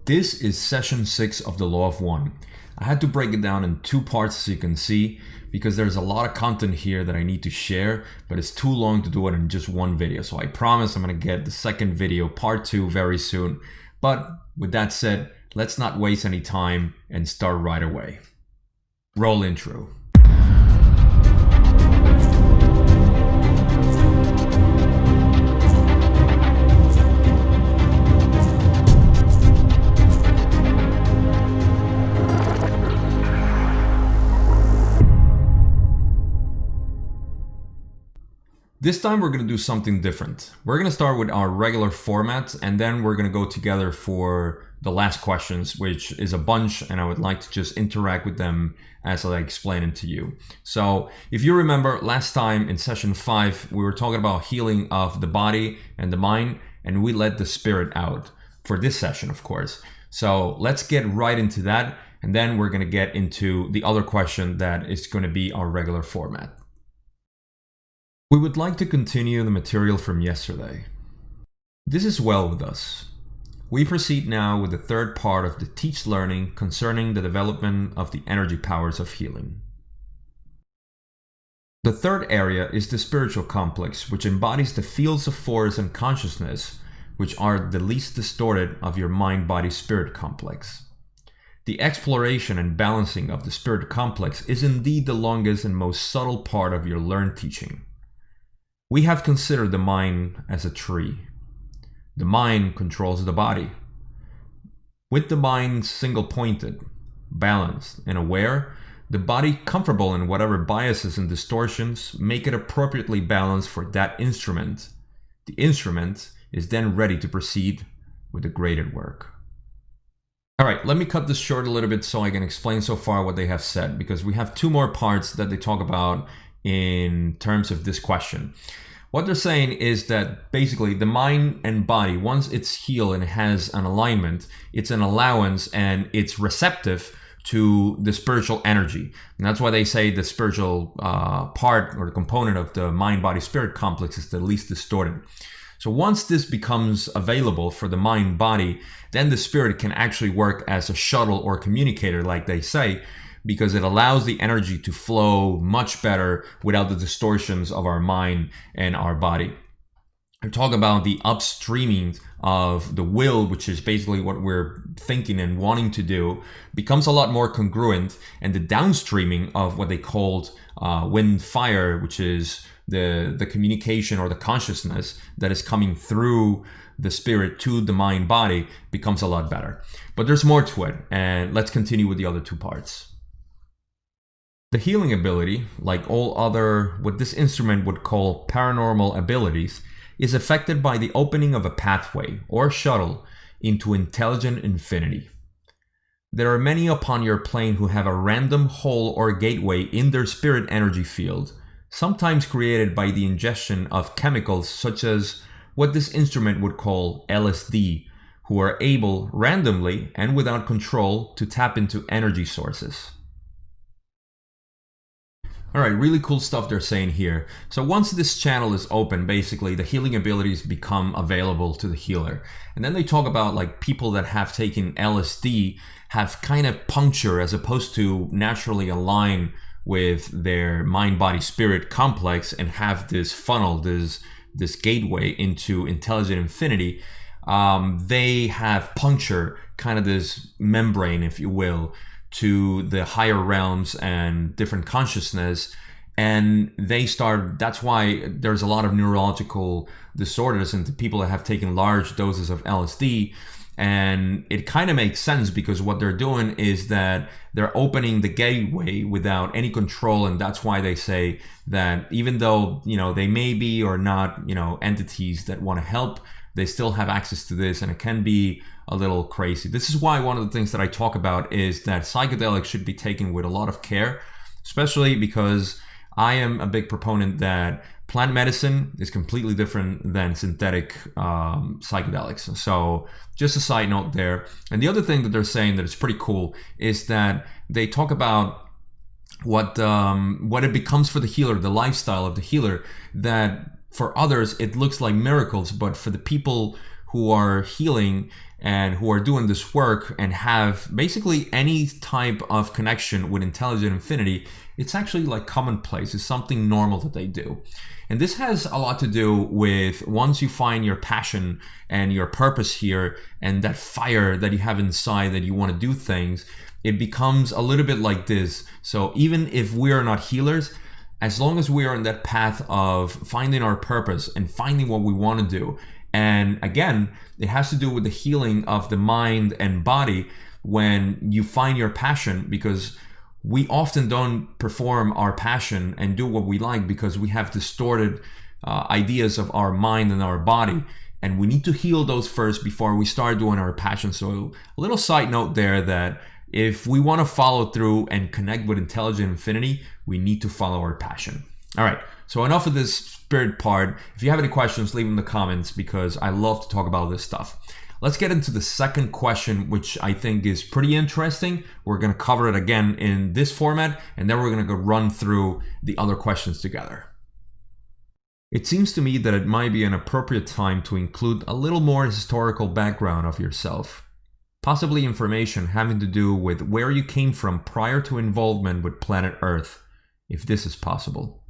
This is session 6 of the Law of One. I had to break it down in 2 parts, as you can see, because there's a lot of content here that I need to share, but it's too long to do it in just one video. So I promise I'm going to get the second video, part 2, very soon. But with that said, let's not waste any time and start right away. Roll intro. This time we're going to do something different. We're going to start with our regular format, and then we're going to go together for the last questions, which is a bunch, and I would like to just interact with them as I explain it to you. So if you remember last time in session 5, we were talking about healing of the body and the mind, and we let the spirit out for this session, of course. So let's get right into that, and then we're going to get into the other question that is going to be our regular format. We would like to continue the material from yesterday. This is well with us. We proceed now with the third part of the teach learning concerning the development of the energy powers of healing. The third area is the spiritual complex, which embodies the fields of force and consciousness, which are the least distorted of your mind-body-spirit complex. The exploration and balancing of the spirit complex is indeed the longest and most subtle part of your learned teaching. We have considered the mind as a tree. The mind controls the body. With the mind single-pointed, balanced, and aware, the body comfortable in whatever biases and distortions make it appropriately balanced for that instrument. The instrument is then ready to proceed with the graded work. All right, let me cut this short a little bit so I can explain so far what they have said, because we have 2 more parts that they talk about in terms of this question. What they're saying is that basically the mind and body, once it's healed and has an alignment, it's an allowance and it's receptive to the spiritual energy. And that's why they say the spiritual part or the component of the mind-body-spirit complex is the least distorted. So once this becomes available for the mind-body, then the spirit can actually work as a shuttle or communicator, like they say, because it allows the energy to flow much better without the distortions of our mind and our body. I talk about the upstreaming of the will, which is basically what we're thinking and wanting to do, becomes a lot more congruent, and the downstreaming of what they called wind fire, which is the communication or the consciousness that is coming through the spirit to the mind body, becomes a lot better. But there's more to it, and let's continue with the other 2 parts. The healing ability, like all other what this instrument would call paranormal abilities, is affected by the opening of a pathway or shuttle into intelligent infinity. There are many upon your plane who have a random hole or gateway in their spirit energy field, sometimes created by the ingestion of chemicals such as what this instrument would call LSD, who are able randomly and without control to tap into energy sources. All right, really cool stuff they're saying here. So once this channel is open, basically the healing abilities become available to the healer. And then they talk about like people that have taken LSD have kind of puncture as opposed to naturally align with their mind-body-spirit complex and have this funnel, this gateway into intelligent infinity. They have puncture, kind of this membrane, if you will, to the higher realms and different consciousness, and that's why there's a lot of neurological disorders and the people that have taken large doses of LSD. And it kind of makes sense because what they're doing is that they're opening the gateway without any control, and that's why they say that even though they may be or not entities that want to help, they still have access to this, and it can be a little crazy. This is why one of the things that I talk about is that psychedelics should be taken with a lot of care, especially because I am a big proponent that plant medicine is completely different than synthetic psychedelics. So just a side note there. And the other thing that they're saying that is pretty cool is that they talk about what it becomes for the healer, the lifestyle of the healer, that for others it looks like miracles, but for the people who are healing, and who are doing this work and have basically any type of connection with intelligent infinity, it's actually like commonplace. It's something normal that they do. And this has a lot to do with once you find your passion and your purpose here and that fire that you have inside that you want to do things, it becomes a little bit like this. So even if we are not healers, as long as we are on that path of finding our purpose and finding what we want to do, and again, it has to do with the healing of the mind and body when you find your passion, because we often don't perform our passion and do what we like because we have distorted ideas of our mind and our body. And we need to heal those first before we start doing our passion. So a little side note there that if we want to follow through and connect with intelligent infinity, we need to follow our passion. All right, so enough of this spirit part. If you have any questions, leave them in the comments because I love to talk about this stuff. Let's get into the second question, which I think is pretty interesting. We're going to cover it again in this format, and then we're going to go run through the other questions together. It seems to me that it might be an appropriate time to include a little more historical background of yourself. Possibly information having to do with where you came from prior to involvement with planet Earth, if this is possible.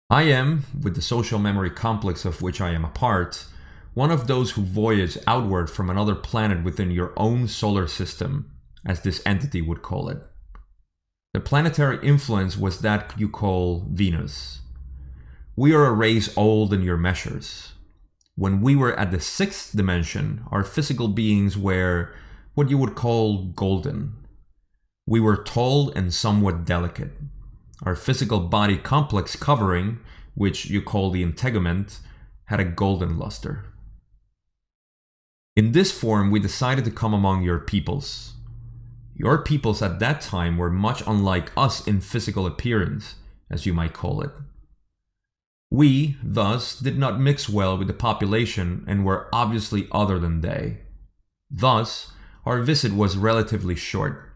I am, with the social memory complex of which I am a part, one of those who voyage outward from another planet within your own solar system, as this entity would call it. The planetary influence was that you call Venus. We are a race old in your measures. When we were at the 6th dimension, our physical beings were what you would call golden. We were tall and somewhat delicate. Our physical body complex covering, which you call the integument, had a golden luster. In this form, we decided to come among your peoples. Your peoples at that time were much unlike us in physical appearance, as you might call it. We, thus, did not mix well with the population and were obviously other than they. Thus, our visit was relatively short,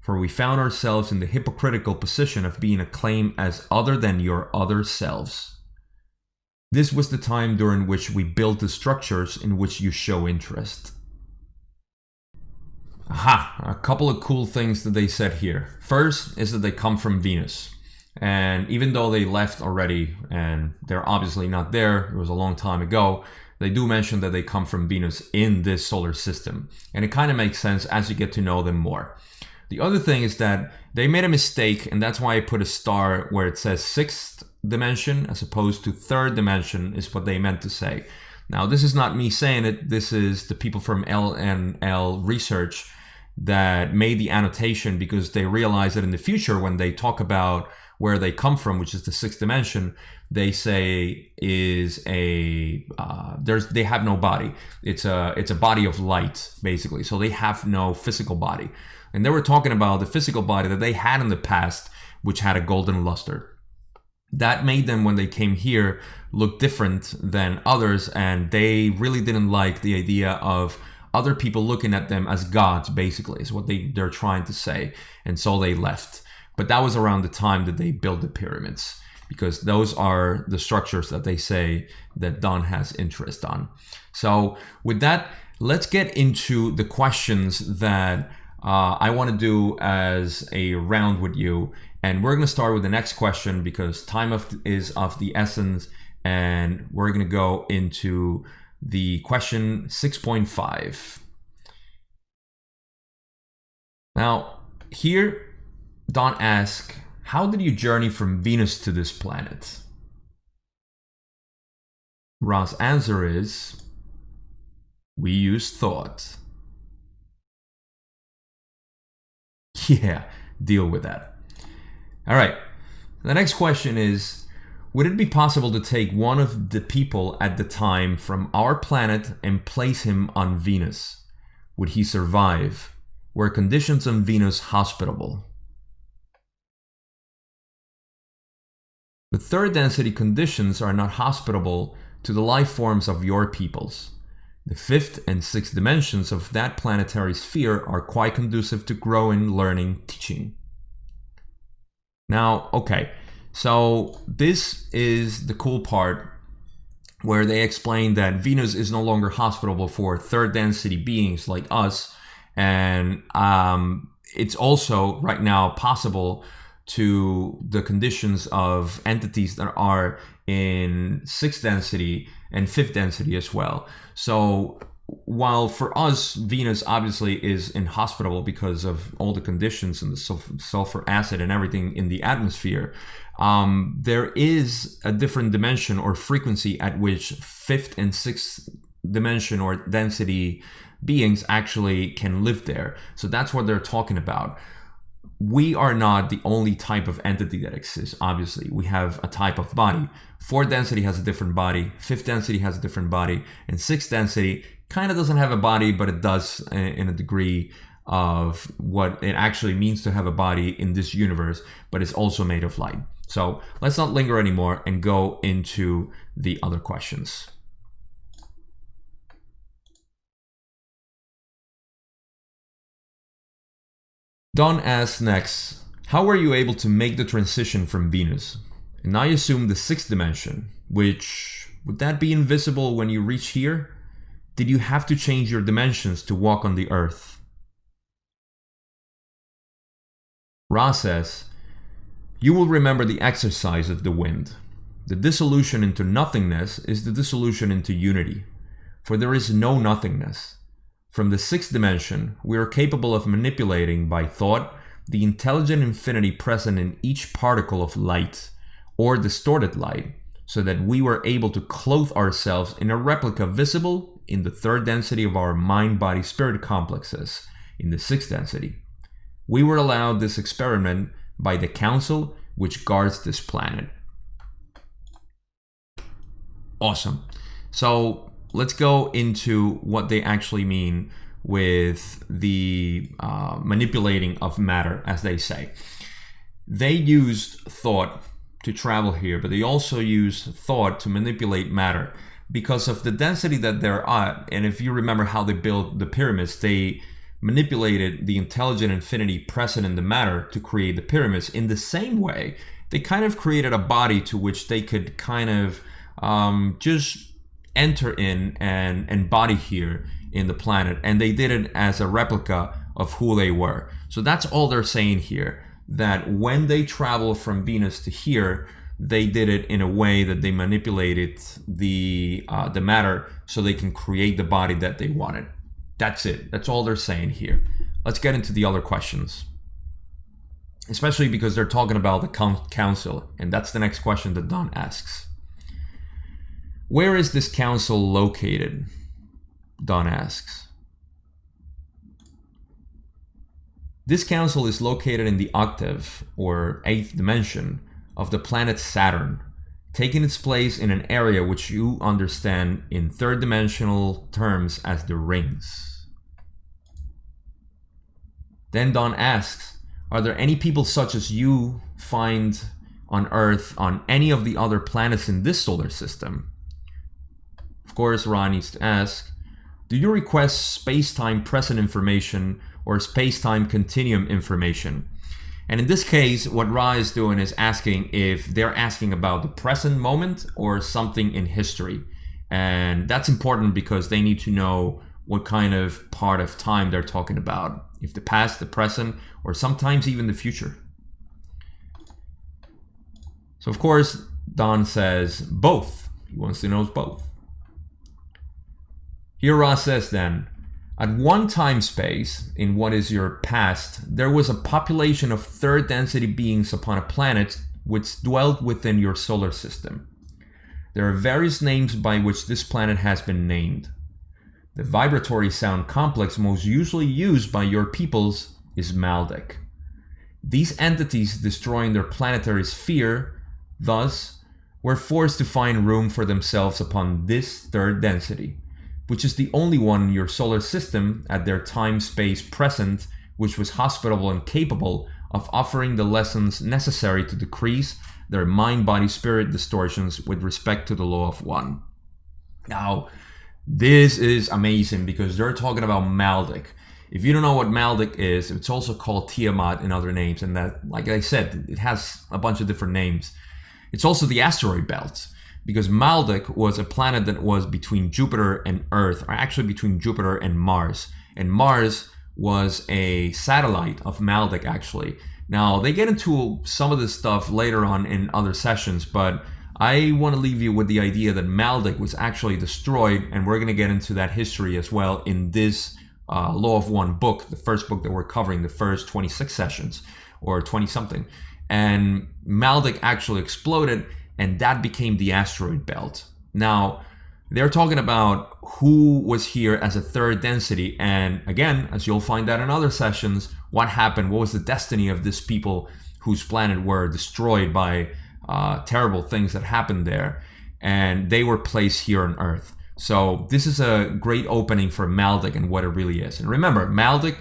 for we found ourselves in the hypocritical position of being acclaimed as other than your other selves. This was the time during which we built the structures in which you show interest. Aha! A couple of cool things that they said here. First is that they come from Venus. And even though they left already and they're obviously not there, it was a long time ago, they do mention that they come from Venus in this solar system. And it kind of makes sense as you get to know them more. The other thing is that they made a mistake, and that's why I put a star where it says 6th dimension as opposed to 3rd dimension is what they meant to say. Now, this is not me saying it. This is the people from LNL Research that made the annotation because they realized that in the future when they talk about where they come from, which is the 6th dimension, they say is they have no body. It's a body of light, basically. So they have no physical body. And they were talking about the physical body that they had in the past, which had a golden luster. That made them, when they came here, look different than others, and they really didn't like the idea of other people looking at them as gods, basically, is what they're trying to say. And so they left. But that was around the time that they built the pyramids, because those are the structures that they say that Don has interest on. So with that, let's get into the questions that I want to do as a round with you. And we're going to start with the next question because time is of the essence. And we're going to go into the question 6.5. Now, here, Don asks, how did you journey from Venus to this planet? Ra's answer is, we used thought. Yeah, deal with that. All right, the next question is, would it be possible to take one of the people at the time from our planet and place him on Venus? Would he survive? Were conditions on Venus hospitable? The 3rd density conditions are not hospitable to the life forms of your peoples. The 5th and 6th dimensions of that planetary sphere are quite conducive to growing, learning, teaching. Now, okay, so this is the cool part where they explain that Venus is no longer hospitable for third density beings like us. And it's also right now possible to the conditions of entities that are in sixth density and fifth density as well. So while for us, Venus obviously is inhospitable because of all the conditions and the sulfur acid and everything in the atmosphere, there is a different dimension or frequency at which fifth and sixth dimension or density beings actually can live there. So that's what they're talking about. We are not the only type of entity that exists. Obviously, we have a type of body. Fourth density has a different body, fifth density has a different body, and sixth density kind of doesn't have a body, but it does in a degree of what it actually means to have a body in this universe, but it's also made of light. So let's not linger anymore and go into the other questions. Don asks next, how were you able to make the transition from Venus? And I assume the sixth dimension, which, would that be invisible when you reach here? Did you have to change your dimensions to walk on the earth? Ra says, you will remember the exercise of the wind. The dissolution into nothingness is the dissolution into unity, for there is no nothingness. From the sixth dimension, we are capable of manipulating by thought the intelligent infinity present in each particle of light, or distorted light, so that we were able to clothe ourselves in a replica visible in the third density of our mind-body-spirit complexes, in the sixth density. We were allowed this experiment by the council which guards this planet. Awesome. So let's go into what they actually mean with the manipulating of matter, as they say. They used thought to travel here, but they also use thought to manipulate matter because of the density that they're at. And if you remember how they built the pyramids, they manipulated the intelligent infinity present in the matter to create the pyramids. In the same way, they kind of created a body to which they could kind of just enter in and embody here in the planet, and they did it as a replica of who they were. So that's all they're saying here, that when they travel from Venus to here, they did it in a way that they manipulated the matter so they can create the body that they wanted. That's it. That's all they're saying here. Let's get into the other questions, especially because they're talking about the council, and that's the next question that Don asks. Where is this council located? Don asks. This council is located in the octave, or eighth dimension, of the planet Saturn, taking its place in an area which you understand in third dimensional terms as the rings. Then Don asks, are there any people such as you find on Earth on any of the other planets in this solar system? Of course, Ra needs to ask, do you request space-time present information or space-time continuum information? And in this case, what Ra is doing is asking if they're asking about the present moment or something in history. And that's important because they need to know what kind of part of time they're talking about. If the past, the present, or sometimes even the future. So of course, Don says both. He wants to know both. Here Ra says then, at one time space, in what is your past, there was a population of third density beings upon a planet which dwelt within your solar system. There are various names by which this planet has been named. The vibratory sound complex most usually used by your peoples is Maldek. These entities destroying their planetary sphere, thus, were forced to find room for themselves upon this third density, which is the only one in your solar system at their time-space present which was hospitable and capable of offering the lessons necessary to decrease their mind-body-spirit distortions with respect to the law of one. Now, this is amazing because they're talking about Maldek. If you don't know what Maldek is, it's also called Tiamat in other names, and that, like I said, it has a bunch of different names. It's also the asteroid belt, because Maldek was a planet that was between Jupiter and Earth, or actually between Jupiter and Mars. And Mars was a satellite of Maldek, actually. Now, they get into some of this stuff later on in other sessions, but I want to leave you with the idea that Maldek was actually destroyed, and we're going to get into that history as well in this Law of One book, the first book that we're covering, the first 26 sessions, or 20-something. And Maldek actually exploded, and that became the asteroid belt. Now, they're talking about who was here as a third density, and again, as you'll find out in other sessions, what happened, what was the destiny of these people whose planet were destroyed by terrible things that happened there, and they were placed here on Earth. So this is a great opening for Maldek and what it really is. And remember, Maldek,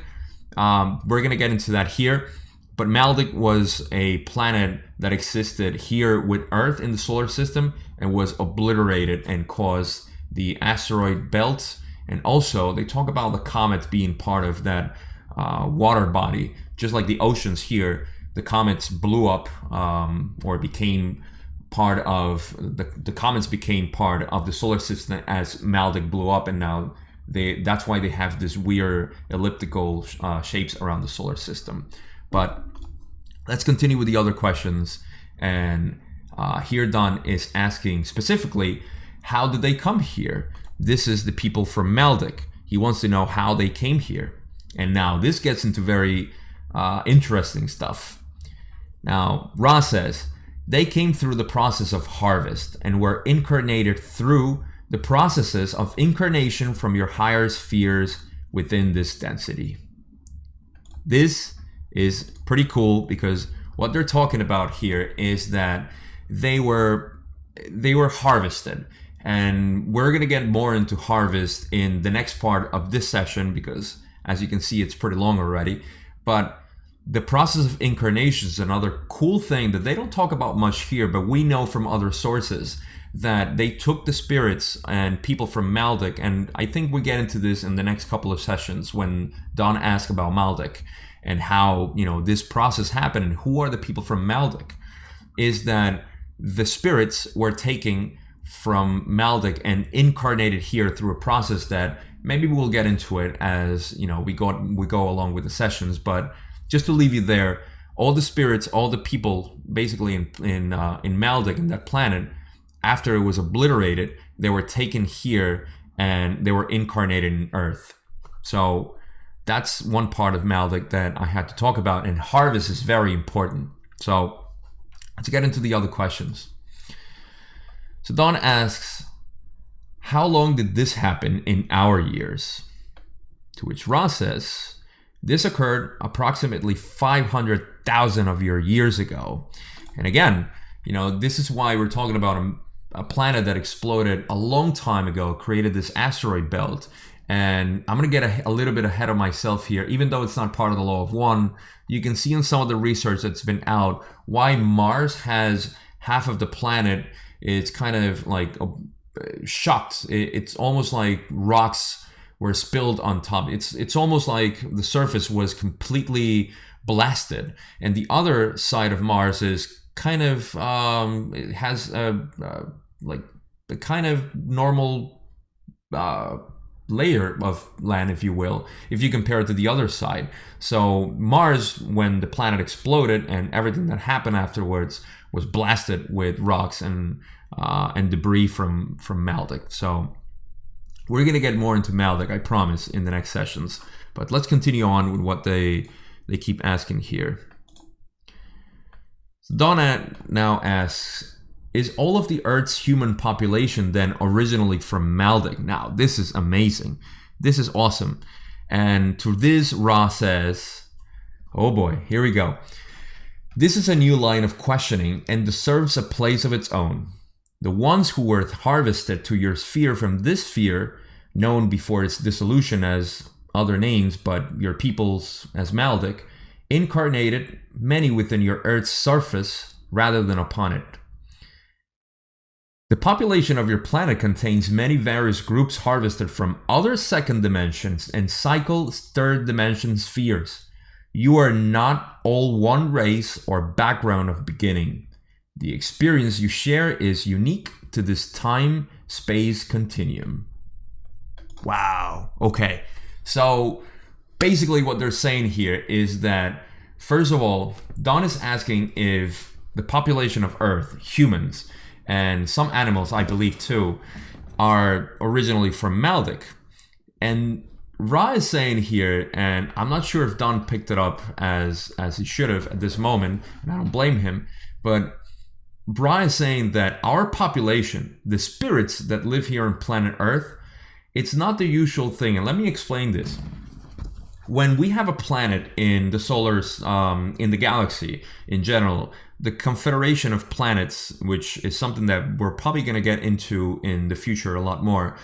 we're going to get into that here, but Maldek was a planet that existed here with Earth in the solar system and was obliterated and caused the asteroid belt. And also, they talk about the comet being part of that water body. Just like the oceans here, the comets blew up or became part of the comets became part of the solar system as Maldek blew up, and now that's why they have this weird elliptical shapes around the solar system. But let's continue with the other questions. And here Don is asking specifically, how did they come here? This is the people from Maldek. He wants to know how they came here. And now this gets into very interesting stuff. Now, Ra says, they came through the process of harvest and were incarnated through the processes of incarnation from your higher spheres within this density. This is pretty cool because what they're talking about here is that they were harvested. And we're going to get more into harvest in the next part of this session because, as you can see, it's pretty long already. But the process of incarnation is another cool thing that they don't talk about much here, but we know from other sources that they took the spirits and people from Maldek, and I think we get into this in the next couple of sessions when Don asks about Maldek and how, this process happened and who are the people from Maldek, is that the spirits were taken from Maldek and incarnated here through a process that maybe we'll get into it as we go along with the sessions. But just to leave you there, all the spirits, all the people, basically in Maldek, in that planet, after it was obliterated, they were taken here and they were incarnated in Earth. So that's one part of Maldek that I had to talk about, and harvest is very important. So let's get into the other questions. So Don asks, how long did this happen in our years? To which Ra says, this occurred approximately 500,000 of your years ago. And again, this is why we're talking about a planet that exploded a long time ago, created this asteroid belt. And I'm going to get a little bit ahead of myself here, even though it's not part of the Law of One. You can see in some of the research that's been out why Mars has half of the planet. It's kind of like shocked. It's almost like rocks were spilled on top. It's almost like the surface was completely blasted, and the other side of Mars is kind of it has like the kind of normal layer of land, if you will, if you compare it to the other side. So Mars, when the planet exploded and everything that happened afterwards, was blasted with rocks and debris from Maldek. So we're going to get more into Maldek, I promise, in the next sessions. But let's continue on with what they keep asking here. So Donna now asks, is all of the Earth's human population then originally from Maldek? Now, this is amazing. This is awesome. And to this, Ra says, oh boy, here we go. This is a new line of questioning and deserves a place of its own. The ones who were harvested to your sphere from this sphere, known before its dissolution as other names, but your peoples as Maldek, incarnated many within your Earth's surface rather than upon it. The population of your planet contains many various groups harvested from other second dimensions and cycle third dimension spheres. You are not all one race or background of beginning. The experience you share is unique to this time-space continuum. Wow. Okay. So basically what they're saying here is that, first of all, Don is asking if the population of Earth, humans, and some animals, I believe too, are originally from Maldek. And Ra is saying here, and I'm not sure if Don picked it up as he should have at this moment, and I don't blame him, but Ra is saying that our population, the spirits that live here on planet Earth, it's not the usual thing. And let me explain this. When we have a planet in the in the galaxy in general, the confederation of planets, which is something that we're probably going to get into in the future a lot more,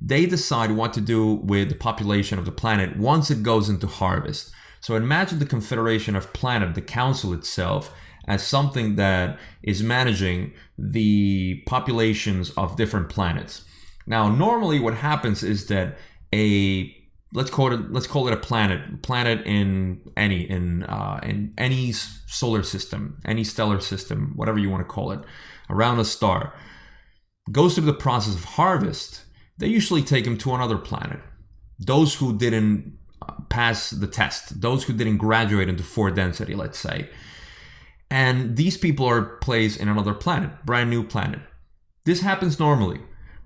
they decide what to do with the population of the planet once it goes into harvest. So imagine the confederation of planet, the council itself, as something that is managing the populations of different planets. Now, normally what happens is that let's call it a planet in any solar system, any stellar system, whatever you want to call it, around a star, goes through the process of harvest. They usually take them to another planet. Those who didn't pass the test, those who didn't graduate into 4 density, let's say. And these people are placed in another planet, brand new planet. This happens normally,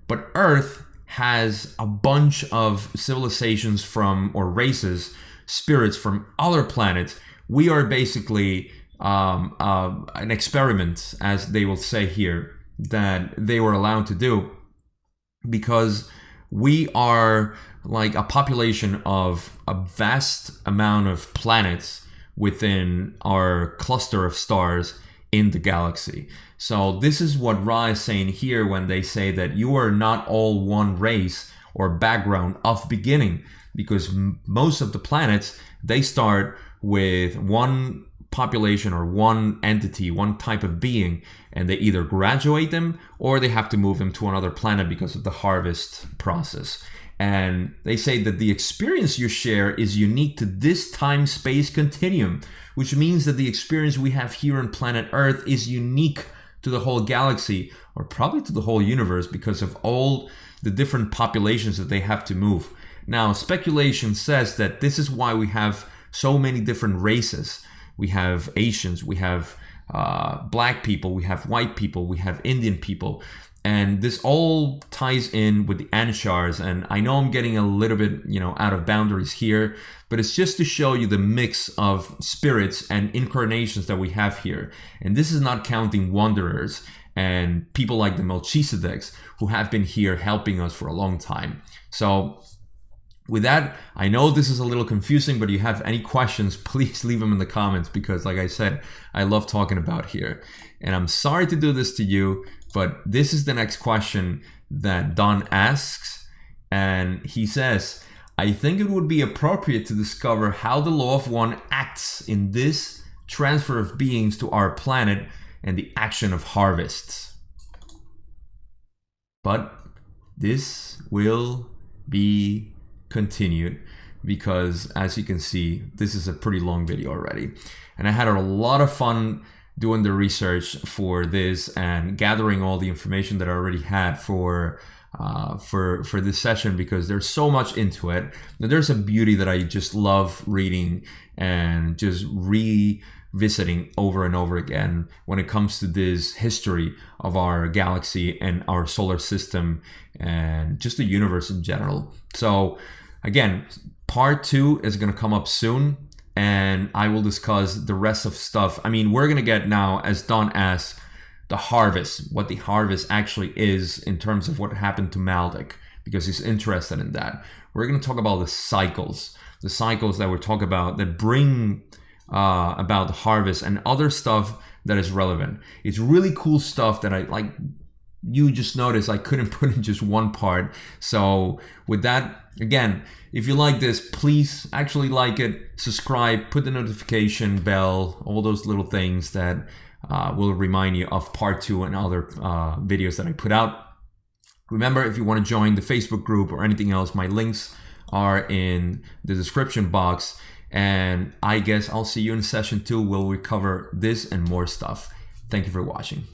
but Earth has a bunch of civilizations or races, spirits from other planets. We are basically an experiment, as they will say here, that they were allowed to do, because we are like a population of a vast amount of planets within our cluster of stars in the galaxy. So this is what Ra is saying here when they say that you are not all one race or background of beginning, because most of the planets, they start with one population or one entity, one type of being, and they either graduate them or they have to move them to another planet because of the harvest process. And they say that the experience you share is unique to this time-space continuum, which means that the experience we have here on planet Earth is unique to the whole galaxy, or probably to the whole universe, because of all the different populations that they have to move. Now, speculation says that this is why we have so many different races. We have Asians, we have black people, we have white people, we have Indian people. And this all ties in with the Anshars. And I know I'm getting a little bit, out of boundaries here, but it's just to show you the mix of spirits and incarnations that we have here. And this is not counting wanderers and people like the Melchizedeks, who have been here helping us for a long time. So with that, I know this is a little confusing, but if you have any questions, please leave them in the comments, because like I said, I love talking about here. And I'm sorry to do this to you, but this is the next question that Don asks. And he says, I think it would be appropriate to discover how the law of one acts in this transfer of beings to our planet and the action of harvests. But this will be continued, because as you can see, this is a pretty long video already, and I had a lot of fun doing the research for this and gathering all the information that I already had for this session, because there's so much into it. Now, there's a beauty that I just love reading and just revisiting over and over again when it comes to this history of our galaxy and our solar system and just the universe in general. So again, part 2 is going to come up soon, and I will discuss the rest of stuff. I mean, we're going to get now, as Don asked, the harvest, what the harvest actually is in terms of what happened to Maldek, because he's interested in that. We're going to talk about the cycles that we're talking about that bring about the harvest and other stuff that is relevant. It's really cool stuff that I like. You just noticed I couldn't put in just one part. So with that, again, if you like this, please actually like it, subscribe, put the notification bell, all those little things that will remind you of part 2 and other videos that I put out. Remember, if you want to join the Facebook group or anything else, my links are in the description box. And I guess I'll see you in session 2 where we cover this and more stuff. Thank you for watching.